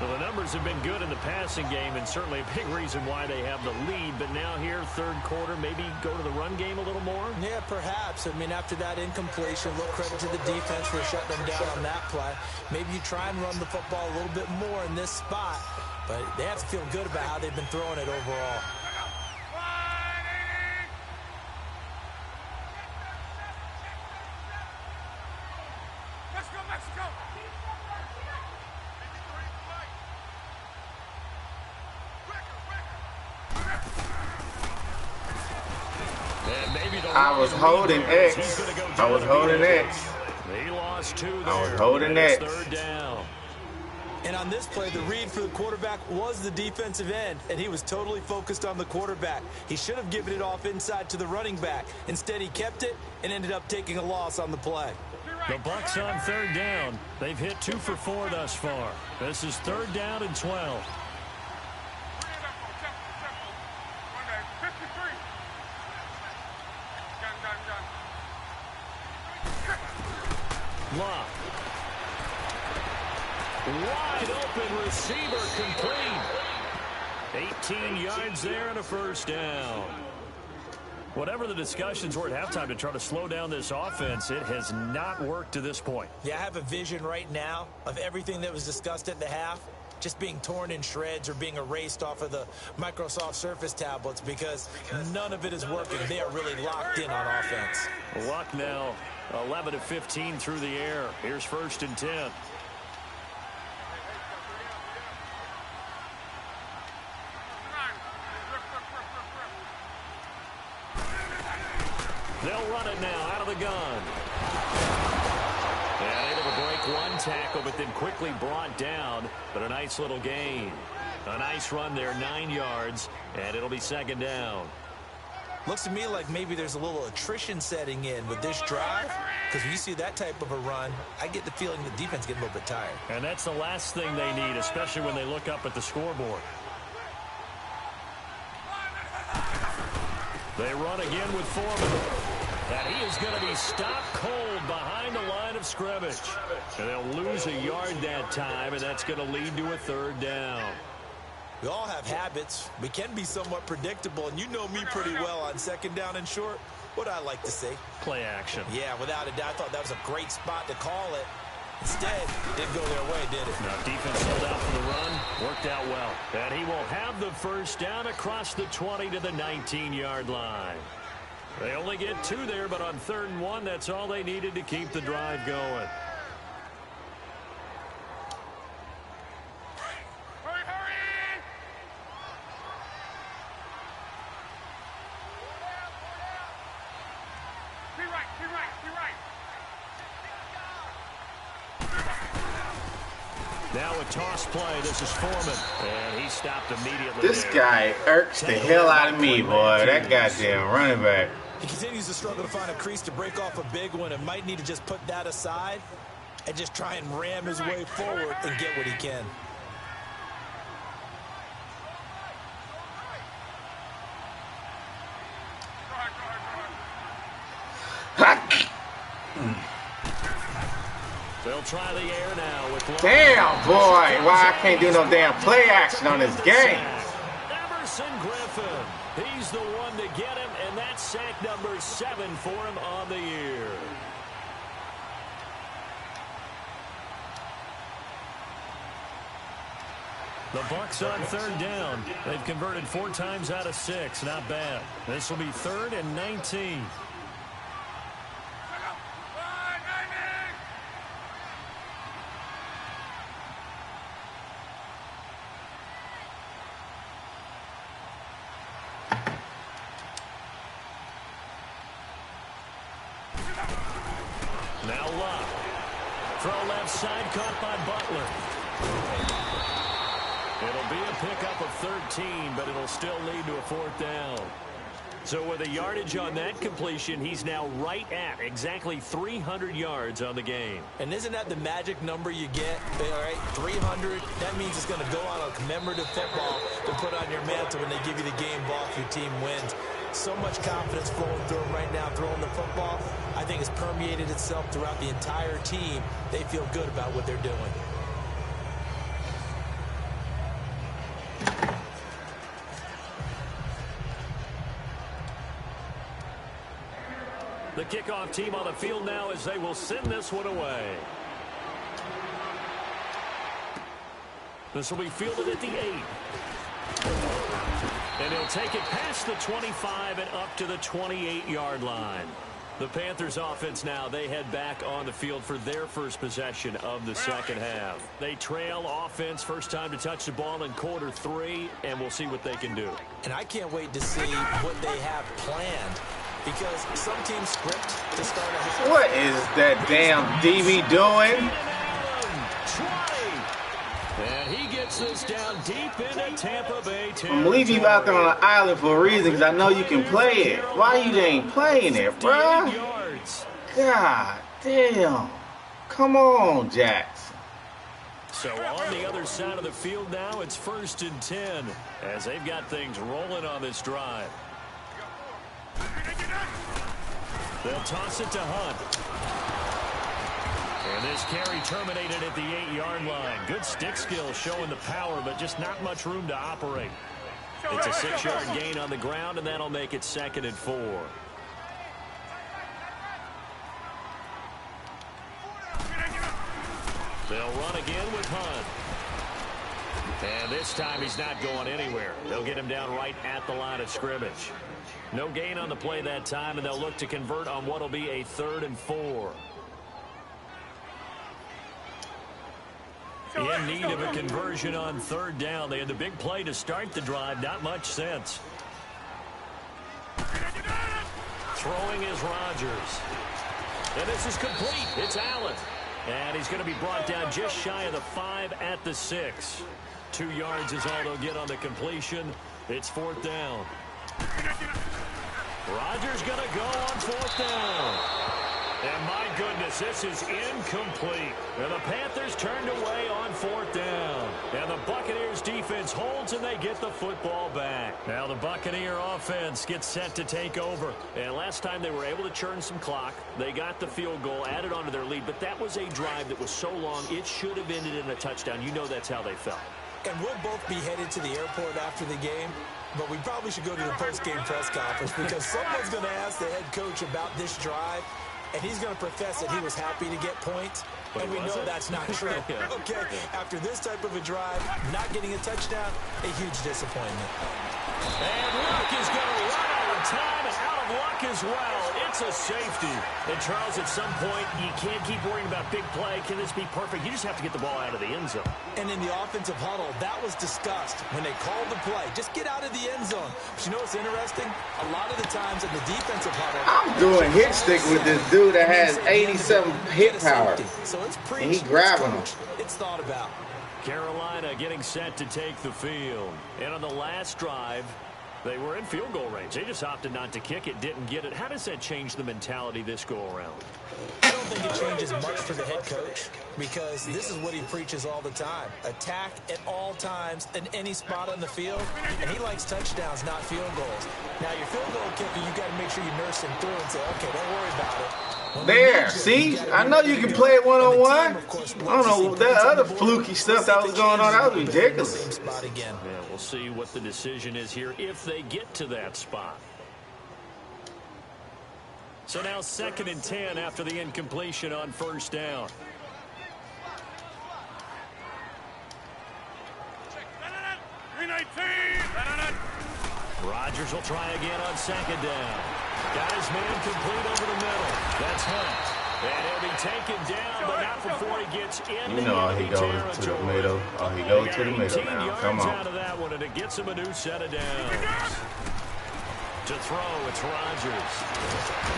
Well, the numbers have been good in the passing game, and certainly a big reason why they have the lead. But now here, 3rd quarter, maybe go to the run game a little more? Yeah, perhaps. I mean, after that incompletion, a little credit to the defense for shutting them down on that play. Maybe you try and run the football a little bit more in this spot. But they have to feel good about how they've been throwing it overall. I was holding X. I was holding X. He lost 2 there. I was holding X. 3rd down. And on this play, the read for the quarterback was the defensive end, and he was totally focused on the quarterback. He should have given it off inside to the running back. Instead, he kept it and ended up taking a loss on the play. The Bucs on 3rd down. They've hit 2 for 4 thus far. This is 3rd down and 12. Love. Wide open receiver complete. 18 yards there and a first down. Whatever the discussions were at halftime to try to slow down this offense, it has not worked to this point. Yeah, I have a vision right now of everything that was discussed at the half just being torn in shreds or being erased off of the Microsoft Surface tablets because none of it is working. They are really locked in on offense. Luck now 11 of 15 through the air. Here's 1st and 10. They'll run it now out of the gun. And able to break one tackle, but then quickly brought down. But a nice little gain. A nice run there, 9 yards, and it'll be 2nd down. Looks to me like maybe there's a little attrition setting in with this drive, because when you see that type of a run, I get the feeling the defense getting a little bit tired. And that's the last thing they need, especially when they look up at the scoreboard. They run again with Foreman. And he is going to be stopped cold behind the line of scrimmage. And they'll lose a yard that time, and that's going to lead to a 3rd down. We all have habits. We can be somewhat predictable, and you know me pretty well on 2nd down and short. What I like to say? Play action. Yeah, without a doubt. I thought that was a great spot to call it. Instead, didn't go their way, did it? Now, defense held out for the run. Worked out well. And he will have the 1st down across the 20 to the 19-yard line. They only get 2 there, but on 3rd and 1, that's all they needed to keep the drive going. Now a toss play. This is Foreman. And he stopped immediately. This guy irks the hell out of me, boy. That goddamn running back. He continues to struggle to find a crease to break off a big one and might need to just put that aside and just try and ram his way forward and get what he can. They'll try the air now with damn, boy. Why I can't do no damn play action on this game. Emerson Griffin. He's the one to get him, and that's sack number 7 for him on the year. The Bucs on 3rd down. They've converted 4 times out of 6. Not bad. This will be 3rd and 19. Now Love. Throw left side, caught by Butler. It'll be a pickup of 13, but it'll still lead to a 4th down. So with a yardage on that completion, he's now right at exactly 300 yards on the game. And isn't that the magic number you get? All right, 300. That means it's going to go on a commemorative football to put on your mantle when they give you the game ball if your team wins. So much confidence flowing through him right now, throwing the football. I think it's permeated itself throughout the entire team. They feel good about what they're doing. The kickoff team on the field now as they will send this one away. This will be fielded at the 8. And he'll take it past the 25 and up to the 28-yard line. The Panthers offense now, they head back on the field for their first possession of the 2nd half. They trail offense, first time to touch the ball in quarter 3, and we'll see what they can do. And I can't wait to see what they have planned, because some teams script to start a... What is that damn DB doing? And he gets this down deep into Tampa Bay territory. I'm leaving you out there on an island for a reason, because I know you can play it. Why you ain't playing it, bruh? God damn. Come on, Jackson. So on the other side of the field now, it's 1st and 10 as they've got things rolling on this drive. They'll toss it to Hunt. And this carry terminated at the 8-yard line. Good stick skill showing the power, but just not much room to operate. It's a 6-yard gain on the ground, and that'll make it 2nd and 4. They'll run again with Hunt. And this time he's not going anywhere. They'll get him down right at the line of scrimmage. No gain on the play that time, and they'll look to convert on what will be a 3rd and 4. In need of a conversion on 3rd down. They had the big play to start the drive. Not much sense. Throwing is Rodgers. And this is complete. It's Allen. And he's going to be brought down just shy of the 5 at the 6. 2 yards is all they'll get on the completion. It's 4th down. Rodgers going to go on 4th down. And my goodness, this is incomplete. And the Panthers turned away on 4th down. And the Buccaneers defense holds, and they get the football back. Now the Buccaneer offense gets set to take over. And last time they were able to churn some clock. They got the field goal, added onto their lead. But that was a drive that was so long, it should have ended in a touchdown. You know that's how they felt. And we'll both be headed to the airport after the game. But we probably should go to the post-game press conference because someone's going to ask the head coach about this drive. And he's going to profess that he was happy to get points. And we know that's not true. Okay, after this type of a drive, not getting a touchdown, a huge disappointment. And Luck is going to run out of time and out of luck as well. It's a safety. And Charles, at some point, you can't keep worrying about big play. Can this be perfect? You just have to get the ball out of the end zone. And in the offensive huddle, that was discussed when they called the play. Just get out of the end zone. But you know what's interesting? A lot of the times in the defensive huddle, I'm doing hit stick with this dude that has 87 hit power. So it's And he grabbing him. It's thought about. Carolina getting set to take the field. And on the last drive, they were in field goal range. They just opted not to kick it, didn't get it. How does that change the mentality this go-around? I don't think it changes much for the head coach because this is what he preaches all the time. Attack at all times in any spot on the field, and he likes touchdowns, not field goals. Now, your field goal kicker, you got to make sure you nurse him through and say, okay, don't worry about it. There, see? I know you can play it one-on-one. I don't know, that other fluky stuff that was going on, that was ridiculous. Yeah, we'll see what the decision is here if they get to that spot. So now 2nd and 10 after the incompletion on 1st down. Rodgers will try again on 2nd down. Got his man complete over the middle. That's Hunt. And he'll be taken down, but not before he gets in. You know he goes to the middle. Oh, he goes to the middle now. Come on. Out of that one, and it gets him a new set of downs. To throw, it's Rodgers.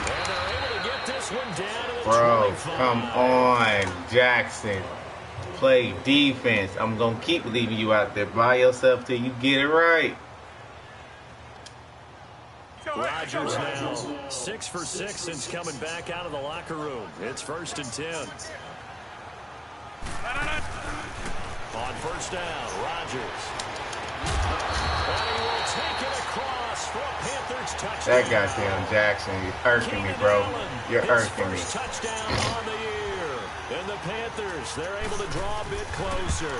And they're able to get this one down to the 25. Come on, Jackson. Play defense. I'm going to keep leaving you out there by yourself till you get it right. Rodgers now 6 for 6 since coming back out of the locker room. It's 1st and 10. On 1st down, Rodgers. And he will take it across for a Panthers touchdown. That goddamn Jackson, you're irking me, bro. You're irking me. Touchdown on the year. And the Panthers, they're able to draw a bit closer.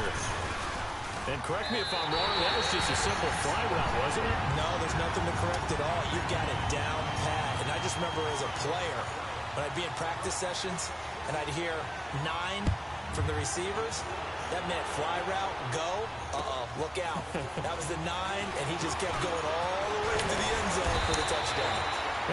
And correct me if I'm wrong, that was just a simple fly route, wasn't it? No, there's nothing to correct at all. You've got it down pat. And I just remember as a player, when I'd be in practice sessions and I'd hear 9 from the receivers, that meant fly route, go, look out. That was the 9, and he just kept going all the way to the end zone for the touchdown.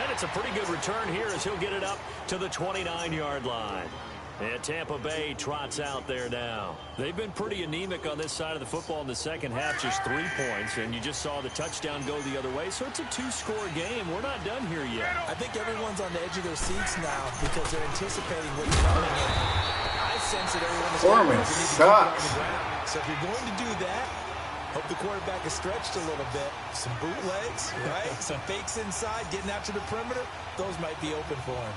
And it's a pretty good return here as he'll get it up to the 29-yard line. And Tampa Bay trots out there now. They've been pretty anemic on this side of the football in the second half, just 3 points, and you just saw the touchdown go the other way. So it's a 2-score game. We're not done here yet. I think everyone's on the edge of their seats now because they're anticipating what's coming in. I sense that everyone is Performance sucks. So if you're going to do that, hope the quarterback is stretched a little bit. Some bootlegs, right? Some fakes inside, getting out to the perimeter. Those might be open for him.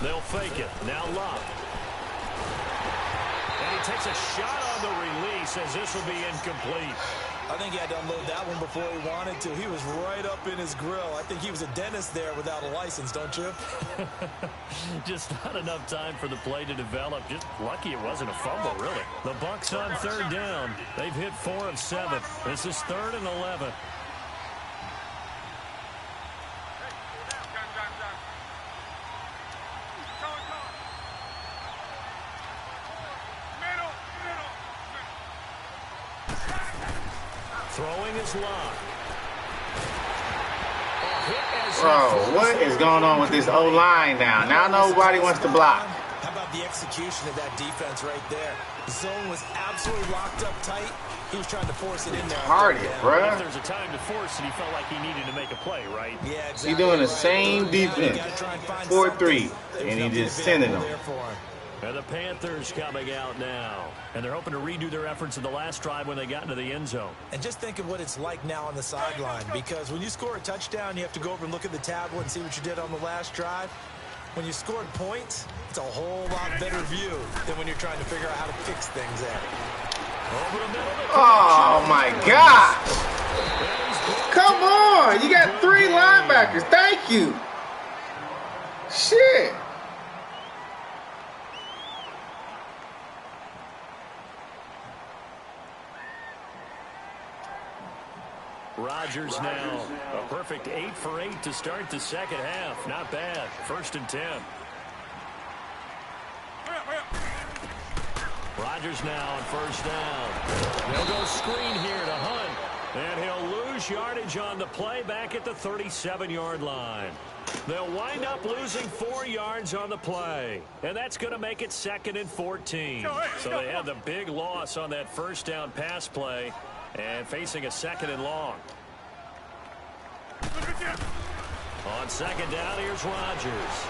They'll fake it. Now Love. And he takes a shot on the release as this will be incomplete. I think he had to unload that one before he wanted to. He was right up in his grill. I think he was a dentist there without a license, don't you? Just not enough time for the play to develop. Just lucky it wasn't a fumble, really. The Bucs on third down. They've hit 4 of 7. This is 3rd and 11. Throwing is Love. Bro, what is going on with this O-line now? Now nobody wants to block. How about the execution of that defense right there? The zone was absolutely locked up tight. He was trying to force it in there. Retarded, bro. If there's a time to force it, he felt like he needed to make a play, right? Yeah, exactly. He's doing the same defense. 4-3, and he just sending them. And the Panthers coming out now. And they're hoping to redo their efforts in the last drive when they got into the end zone. And just think of what it's like now on the sideline, because when you score a touchdown, you have to go over and look at the tablet and see what you did on the last drive. When you scored points, it's a whole lot better view than when you're trying to figure out how to fix things there. Oh, my God. Come on. You got 3 linebackers. Thank you. Shit. Rodgers now a perfect 8 for 8 to start the second half. Not bad. 1st and 10. Rodgers now on 1st down. They'll go screen here to Hunt. And he'll lose yardage on the play back at the 37-yard line. They'll wind up losing 4 yards on the play. And that's going to make it 2nd and 14. So they had the big loss on that 1st down pass play. And facing a 2nd and long. On 2nd down, here's Rodgers.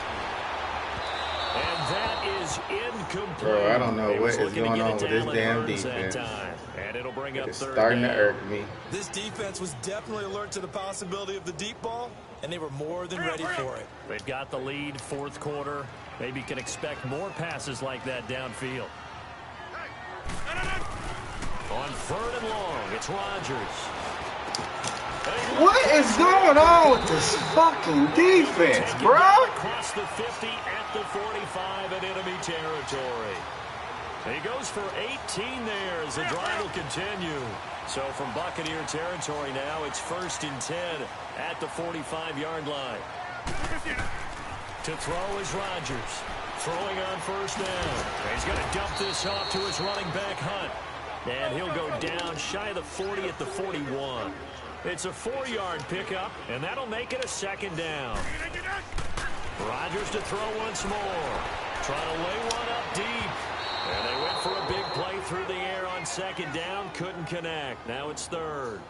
And that is incomplete. Bro, I don't know what is going on with this damn defense. And it'll bring up It's 3rd starting down. to irk me. This defense was definitely alert to the possibility of the deep ball, and they were more than ready for it. They've got the lead, 4th quarter. Maybe can expect more passes like that downfield. On 3rd and long, it's Rodgers. What is going on with this fucking defense, bro? Across the 50 at the 45 in enemy territory. He goes for 18 there as the drive will continue. So from Buccaneer territory now, it's 1st and 10 at the 45-yard line. To throw is Rodgers. Throwing on 1st down. He's going to dump this off to his running back, Hunt. And he'll go down shy of the 40 at the 41. It's a 4-yard pickup, and that'll make it a 2nd down. Rodgers to throw once more. Trying to lay one up deep. And they went for a big play through the air on 2nd down. Couldn't connect. Now it's 3rd.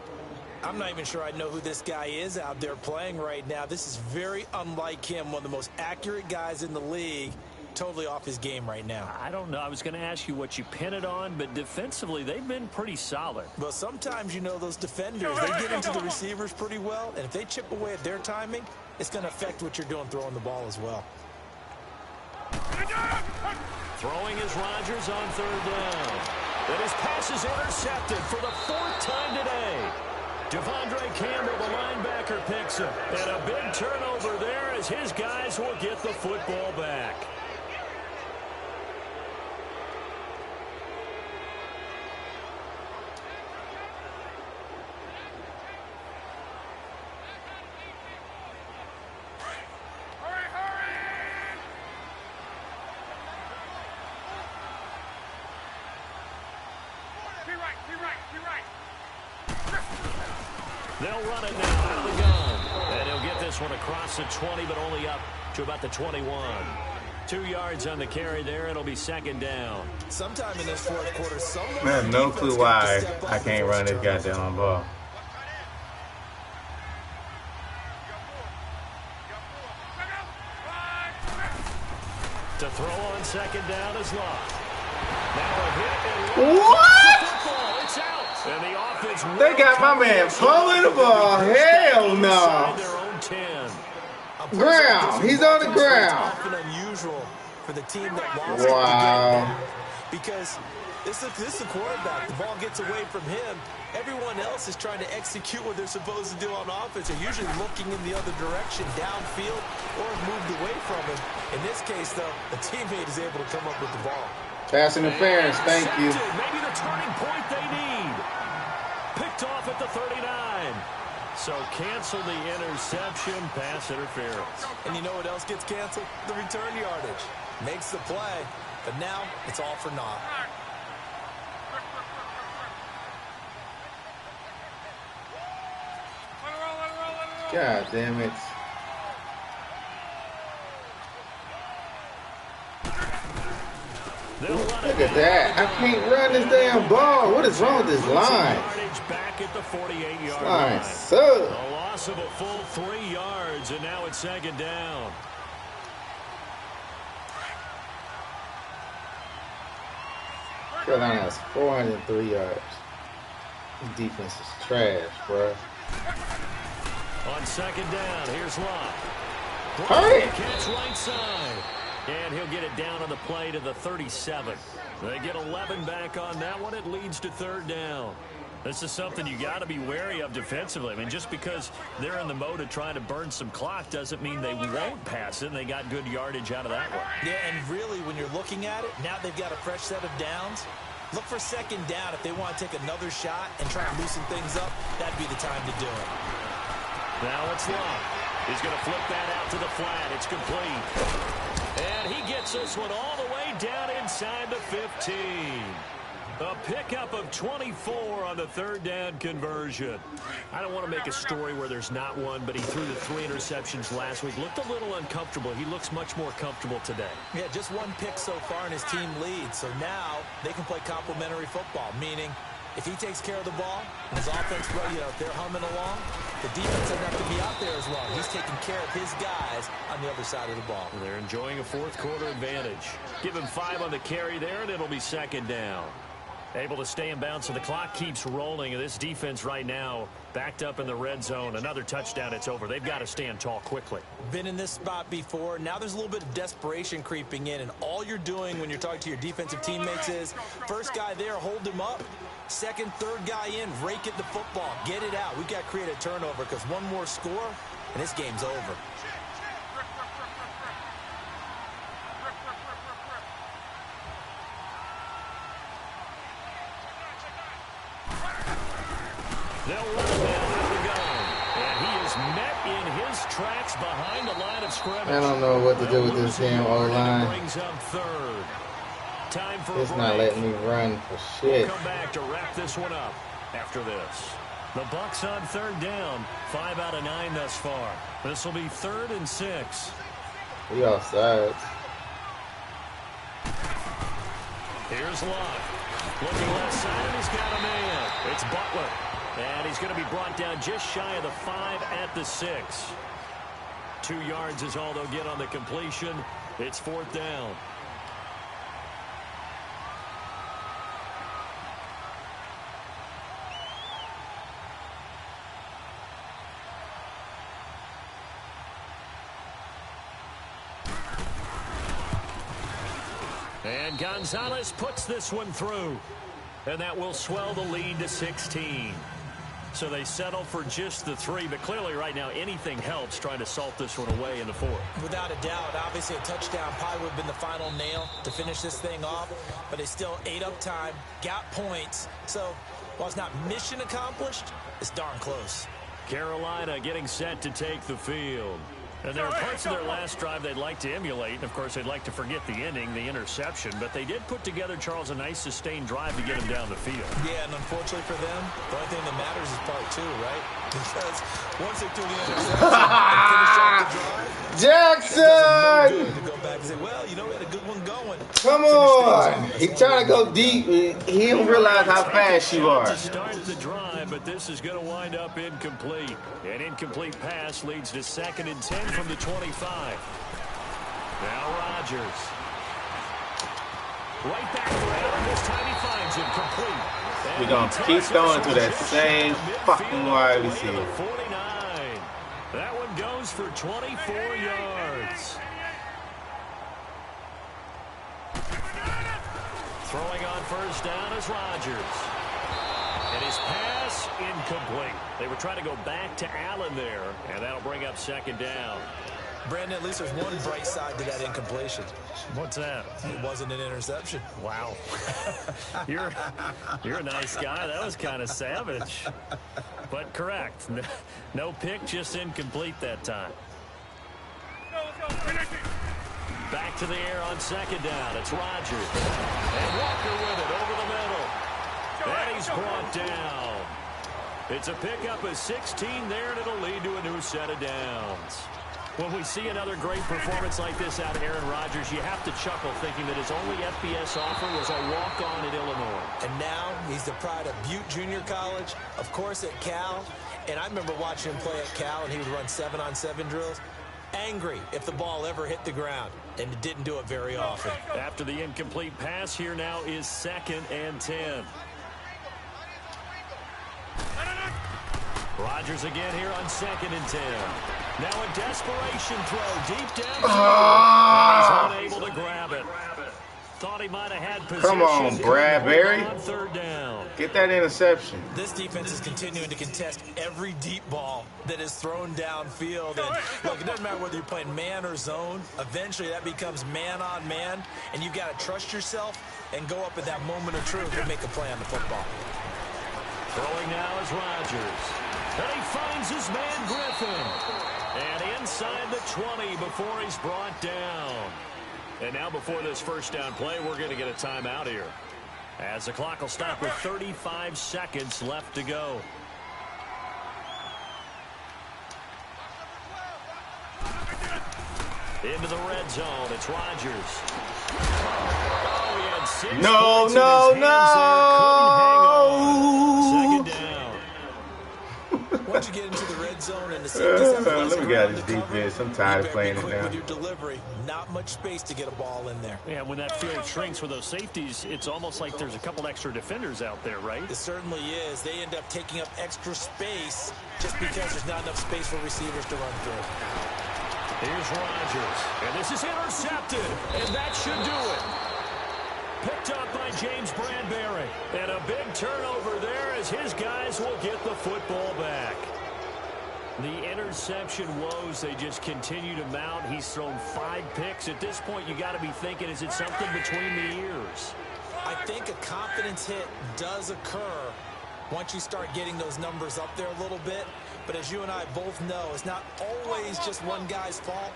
I'm not even sure I know who this guy is out there playing right now. This is very unlike him, one of the most accurate guys in the league. Totally off his game right now. I don't know. I was going to ask you what you pin it on, but defensively, they've been pretty solid. Well, sometimes, you know, those defenders, they get into the receivers pretty well, and if they chip away at their timing, it's going to affect what you're doing throwing the ball as well. Throwing is Rodgers on 3rd down. And his pass is intercepted for the 4th time today. Devondre Campbell, the linebacker, picks him. And a big turnover there as his guys will get the football back. They'll run it now out of the gun. And he'll get this one across the 20, but only up to about the 21. 2 yards on the carry there. It'll be 2nd down. Sometime in this 4th quarter, I have no clue why I can't run this goddamn ball. To throw on 2nd down is Love. Now a hit and What? it's out. And the offense They got my man pulling the ball. Hell no. Their own 10. Ground. He's on the ground. Often unusual for the team that lost it to get back. Because this is a quarterback. The ball gets away from him. Everyone else is trying to execute what they're supposed to do on offense. They're usually looking in the other direction, downfield, or moved away from him. In this case, though, a teammate is able to come up with the ball. Pass interference, thank you. Maybe the turning point they need. Picked off at the 39. So cancel the interception, pass interference. And you know what else gets canceled? The return yardage. Makes the play, but now it's all for naught. God damn it. Look at that. I can't run this damn ball. What is wrong with this line? Back at the 48-yard line. A loss of a full 3 yards, and now it's second down. Carolina has 403 yards. This defense is trash, bro. On second down, here's Locke. Catch right side. And he'll get it down on the play to the 37. They get 11 back on that one. It leads to third down. This is something you got to be wary of defensively. I mean, just because they're in the mode of trying to burn some clock doesn't mean they won't pass it. And they got good yardage out of that one. Yeah, and really, when you're looking at it, now they've got a fresh set of downs. Look for second down if they want to take another shot and try and loosen things up. That'd be the time to do it. Now it's Locke. He's going to flip that out to the flat. It's complete. And he gets this one all the way down inside the 15. A pickup of 24 on the third down conversion. I don't want to make a story where there's not one, but he threw the 3 interceptions last week. Looked a little uncomfortable. He looks much more comfortable today. Yeah, just 1 pick so far and his team leads. So now they can play complementary football, meaning if he takes care of the ball and his offense, if they're humming along, the defense doesn't have to be out there as well. He's taking care of his guys on the other side of the ball. They're enjoying a fourth quarter advantage. Give him 5 on the carry there, and it'll be second down. Able to stay in bounds, so the clock keeps rolling. And this defense right now backed up in the red zone. Another touchdown, it's over. They've got to stand tall quickly. Been in this spot before. Now there's a little bit of desperation creeping in. And all you're doing when you're talking to your defensive teammates is, first guy there, hold him up. Second, third guy in, rake at the football. Get it out. We've got to create a turnover because one more score, and this game's over. They'll run him down at the gun. And he is met in his tracks behind the line of scrimmage. I don't know what to do with this damn O-line. Brings up third. Time for it's not letting me run for shit. We'll come back to wrap this one up after this. The Bucks on third down. 5 out of 9 thus far. This will be 3rd and 6. We offside. Here's Locke. Looking left side, and he's got a man. It's Butler. And he's going to be brought down just shy of the 5 at the 6. 2 yards is all they'll get on the completion. It's 4th down. And Gonzalez puts this one through. And that will swell the lead to 16. So they settle for just the 3. But clearly right now anything helps trying to salt this one away in the 4th. Without a doubt. Obviously a touchdown probably would have been the final nail to finish this thing off. But they still ate up time, got points. So while it's not mission accomplished, it's darn close. Carolina getting set to take the field. And there are parts of their last drive they'd like to emulate. And, of course, they'd like to forget the ending, the interception. But they did put together, Charles, a nice sustained drive to get him down the field. Yeah, and unfortunately for them, the only thing that matters is part 2, right? Because once they do the interception and finish off the drive, Jackson! it does them no good to go back and say, well, you know, we had a good one going. Come on! He trying to go deep. He don't realize how fast you are. To start the drive, but this is going to wind up incomplete. An incomplete pass leads to 2nd and 10 from the 25. Now Rodgers. Right back around. This time he finds him complete. We're going to keep throwing to that same fucking wide receiver. 49. That one goes for 24 yards. Throwing on first down is Rodgers. And his pass incomplete. They were trying to go back to Allen there, and that'll bring up second down. Brandon, at least there's one bright side to that incompletion. What's that? It wasn't an interception. Wow. You're a nice guy. That was kind of savage. But correct. No pick, just incomplete that time. Back to the air on second down. It's Rodgers. And Walker with it over the middle. And he's brought down. It's a pickup of 16 there, and it'll lead to a new set of downs. When we see another great performance like this out of Aaron Rodgers, you have to chuckle thinking that his only FBS offer was a walk-on at Illinois. And now he's the pride of Butte Junior College, of course at Cal. And I remember watching him play at Cal, and he would run 7-on-7 drills. Angry if the ball ever hit the ground, and it didn't do it very often. After the incomplete pass, here now is 2nd and 10. Rodgers again here on 2nd and 10. Now a desperation throw deep down. He's unable to grab it. Thought he might have had position. Come on, Bradbury. On third down. Get that interception. This defense is continuing to contest every deep ball that is thrown downfield. And look, it doesn't matter whether you're playing man or zone. Eventually that becomes man on man, and you've got to trust yourself and go up at that moment of truth and make a play on the football. Throwing now is Rodgers. And he finds his man Griffin. And inside the 20 before he's brought down. And now before this first down play, we're going to get a timeout here, as the clock will stop with 35 seconds left to go. Into the red zone, it's Rodgers. Oh, he had 6 No, points no, in his hands there. Couldn't hang on. Second down. Once you get into the red zone and the safeties have Let me get out of this cover, defense. I'm tired of playing it quick now. with your delivery. Not much space to get a ball in there. Yeah, when that field shrinks with those safeties, it's almost like there's a couple extra defenders out there, right? It certainly is. They end up taking up extra space just because there's not enough space for receivers to run through. Here's Rodgers, and this is intercepted, and that should do it. Picked up by James Bradbury, and a big turnover there as his guys will get the football back. The interception woes, they just continue to mount. He's thrown 5 picks. At this point, you got to be thinking, is it something between the ears? I think a confidence hit does occur once you start getting those numbers up there a little bit. But as you and I both know, it's not always just one guy's fault.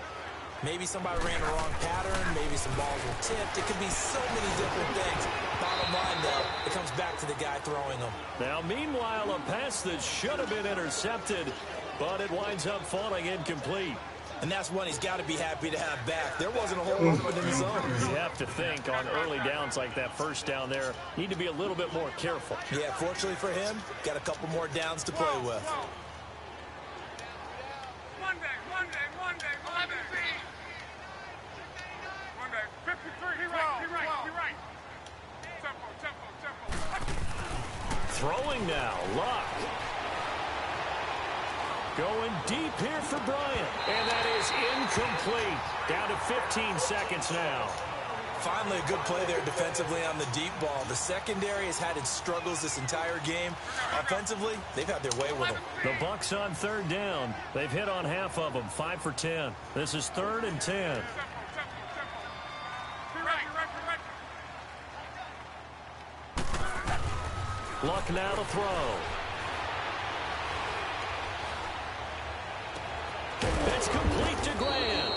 Maybe somebody ran the wrong pattern. Maybe some balls were tipped. It could be so many different things. Bottom line, though, it comes back to the guy throwing them. Now, meanwhile, a pass that should have been intercepted, but it winds up falling incomplete. And that's one he's got to be happy to have back. There wasn't a whole lot within the zone. You have to think on early downs like that first down there, need to be a little bit more careful. Yeah, fortunately for him, got a couple more downs to play with. Throwing now, Luck. Going deep here for Bryant, and that is incomplete. Down to 15 seconds now. Finally a good play there defensively on the deep ball. The secondary has had its struggles this entire game. Offensively, they've had their way with them. The Bucs on third down. They've hit on half of them, 5 for 10. This is 3rd and 10. Luck now to throw. It's complete to Glenn.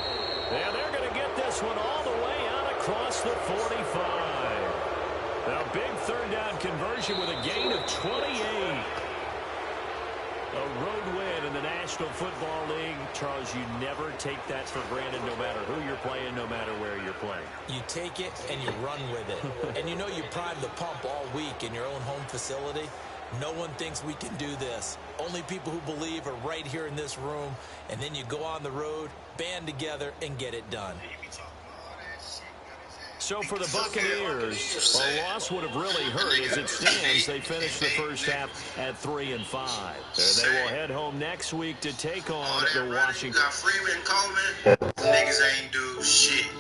And they're going to get this one all the way out across the 45. Now, big third down conversion with a gain of 28. A road win in the National Football League. Charles, you never take that for granted no matter who you're playing, no matter where you're playing. You take it and you run with it. And you know you prime the pump all week in your own home facility. No one thinks we can do this. Only people who believe are right here in this room. And then you go on the road, band together, and get it done. So for the Buccaneers, a loss would have really hurt. As it stands, they finished the first half at 3-5. They will head home next week to take on the Washington. You got Freeman, Coleman. Niggas ain't do shit.